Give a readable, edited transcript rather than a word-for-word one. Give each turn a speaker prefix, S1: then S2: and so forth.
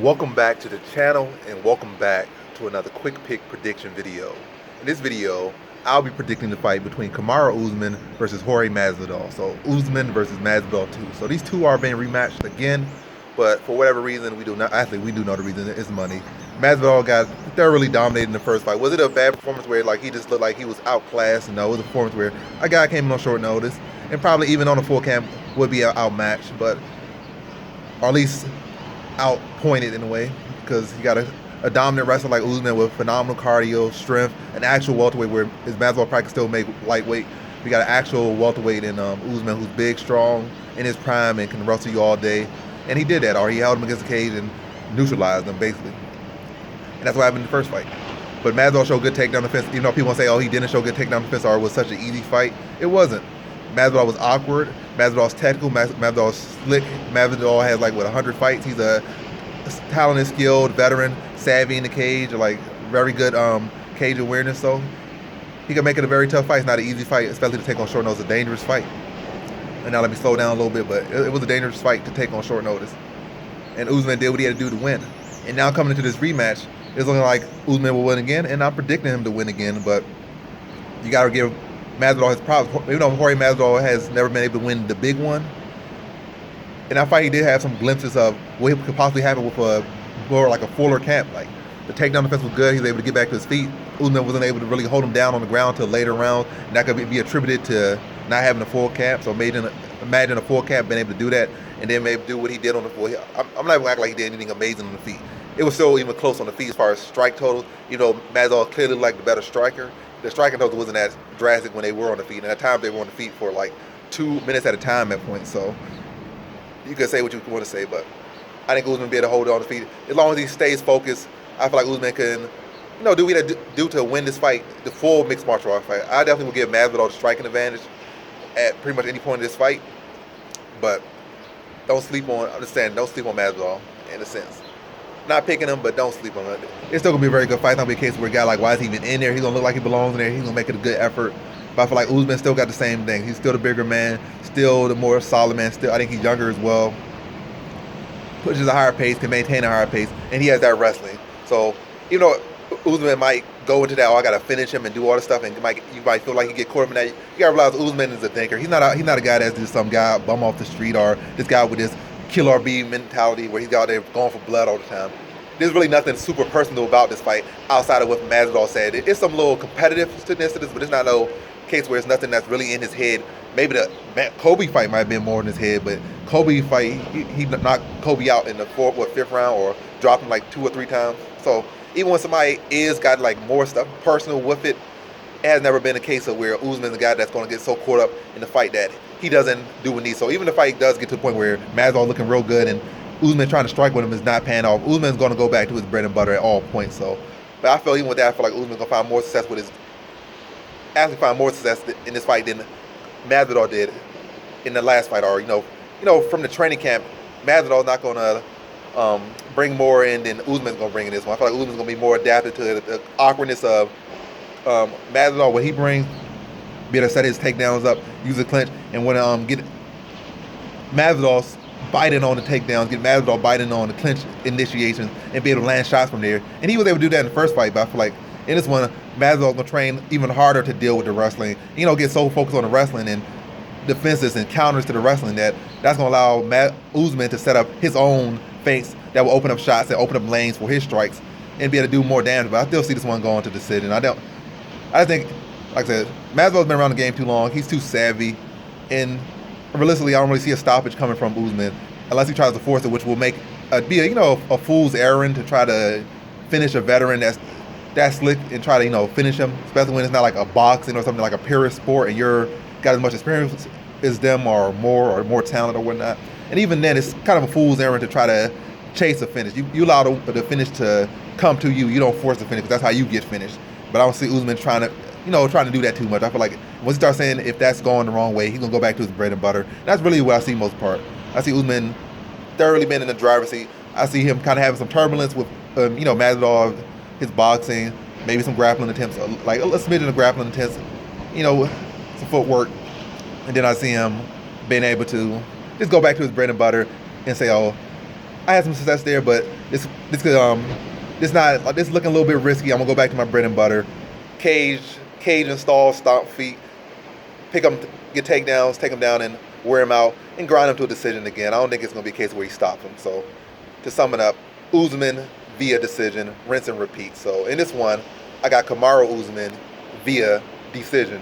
S1: Welcome back to the channel and welcome back to another quick pick prediction video. In this video, I'll be predicting the fight between Kamaru Usman versus Jorge Masvidal. So Usman versus Masvidal 2. So these two are being rematched again, but for whatever reason, we do not. Actually, we do know the reason. It's money. Masvidal got thoroughly dominated in the first fight. Was it a bad performance where like he just looked like he was outclassed? No, it was a performance where a guy came in on short notice and probably even on a full camp would be outmatched, but or at least outpointed in a way, because he got a dominant wrestler like Usman with phenomenal cardio, strength, an actual welterweight where his Masvidal probably can still make lightweight. We got an actual welterweight in Usman who's big, strong, in his prime, and can wrestle you all day. And he did that, or he held him against the cage and neutralized him, basically. And that's what happened in the first fight. But Masvidal showed good takedown defense, even though people say, oh, he didn't show good takedown defense or it was such an easy fight. It wasn't. Masvidal was awkward. Masvidal's technical. Masvidal's slick. Masvidal has like 100 fights. He's a talented, skilled veteran, savvy in the cage, like very good cage awareness. So he can make it a very tough fight. It's not an easy fight, especially to take on short notice. It's a dangerous fight. And now let me slow down a little bit, but it was a dangerous fight to take on short notice. And Usman did what he had to do to win. And now coming into this rematch, it's looking like Usman will win again, and I'm predicting him to win again. But you got to give Masvidal his props. Even though Jorge Masvidal has never been able to win the big one, in that fight he did have some glimpses of what could possibly happen with a more like a fuller camp. Like the takedown defense was good. He was able to get back to his feet. Usman wasn't able to really hold him down on the ground till later round, and that could be attributed to not having a full camp. So imagine a full camp being able to do that, and then maybe do what he did on the full. I'm not even acting like he did anything amazing on the feet. It was still even close on the feet as far as strike total. You know, Masvidal clearly like the better striker. The striking total wasn't as drastic when they were on the feet, and at times they were on the feet for like 2 minutes at a time at points. So you can say what you want to say, but I think Usman will be able to hold it on the feet as long as he stays focused. I feel like Usman can, do what he do to win this fight, the full mixed martial art fight. I definitely will give Masvidal the striking advantage at pretty much any point in this fight, but don't sleep on Masvidal in a sense. Not picking him, but don't sleep on him. It's still gonna be a very good fight. It's not gonna be a case where a guy like, why is he even in there? He's gonna look like he belongs in there. He's gonna make it a good effort. But I feel like Usman still got the same thing. He's still the bigger man, still the more solid man. Still, I think he's younger as well. Pushes a higher pace, can maintain a higher pace, and he has that wrestling. So even though Usman might go into that, oh, I gotta finish him and do all this stuff, and you might feel like he get caught up in that. You gotta realize Usman is a thinker. He's not a guy that's just some guy bum off the street, or this guy with this kill or be mentality where he's out there going for blood all the time. There's really nothing super personal about this fight outside of what Masvidal said. It's some little competitiveness to this, but it's not no case where it's nothing that's really in his head. Maybe the Kobe fight might have been more in his head, but Kobe fight, he knocked Kobe out in the fifth round, or dropped him like 2 or 3 times. So even when somebody is got like more stuff personal with it, it has never been a case of where Usman's a guy that's going to get so caught up in the fight that he doesn't do what he needs. So even if the fight does get to the point where Masvidal looking real good and Usman trying to strike with him is not paying off, Usman's going to go back to his bread and butter at all points. So, but I feel even with that, I feel like Usman's going to find more success in this fight than Masvidal did in the last fight. Or from the training camp, Masvidal's not going to bring more in than Usman's going to bring in this one. I feel like Usman's going to be more adapted to the awkwardness of Masvidal, what he brings, be able to set his takedowns up, use a clinch, and when get Masvidal biting on the takedowns, get Masvidal biting on the clinch initiations, and be able to land shots from there. And he was able to do that in the first fight, but I feel like in this one, Masvidal's gonna train even harder to deal with the wrestling. Get so focused on the wrestling and defenses and counters to the wrestling that's gonna allow Usman to set up his own feints that will open up shots and open up lanes for his strikes and be able to do more damage. But I still see this one going to decision. I think, like I said, Masvidal's been around the game too long. He's too savvy, and realistically, I don't really see a stoppage coming from Usman unless he tries to force it, which will make be a fool's errand to try to finish a veteran that's slick and try to finish him, especially when it's not like a boxing or something like a pure sport and you're got as much experience as them or more talent or whatnot. And even then, it's kind of a fool's errand to try to chase a finish. You allow the finish to come to you. You don't force the finish, because that's how you get finished. But I don't see Usman trying to do that too much. I feel like once he starts saying if that's going the wrong way, he's going to go back to his bread and butter. That's really what I see most part. I see Usman thoroughly been in the driver's seat. I see him kind of having some turbulence with, Masvidal, his boxing, maybe some grappling attempts, like a smidgen of grappling attempts, some footwork. And then I see him being able to just go back to his bread and butter and say, oh, I had some success there, but this looking a little bit risky. I'm gonna go back to my bread and butter. Cage, cage install, stomp feet, pick them, get takedowns, take them down and wear him out and grind him to a decision again. I don't think it's gonna be a case where he stops him. So to sum it up, Usman via decision, rinse and repeat. So in this one, I got Kamaru Usman via decision.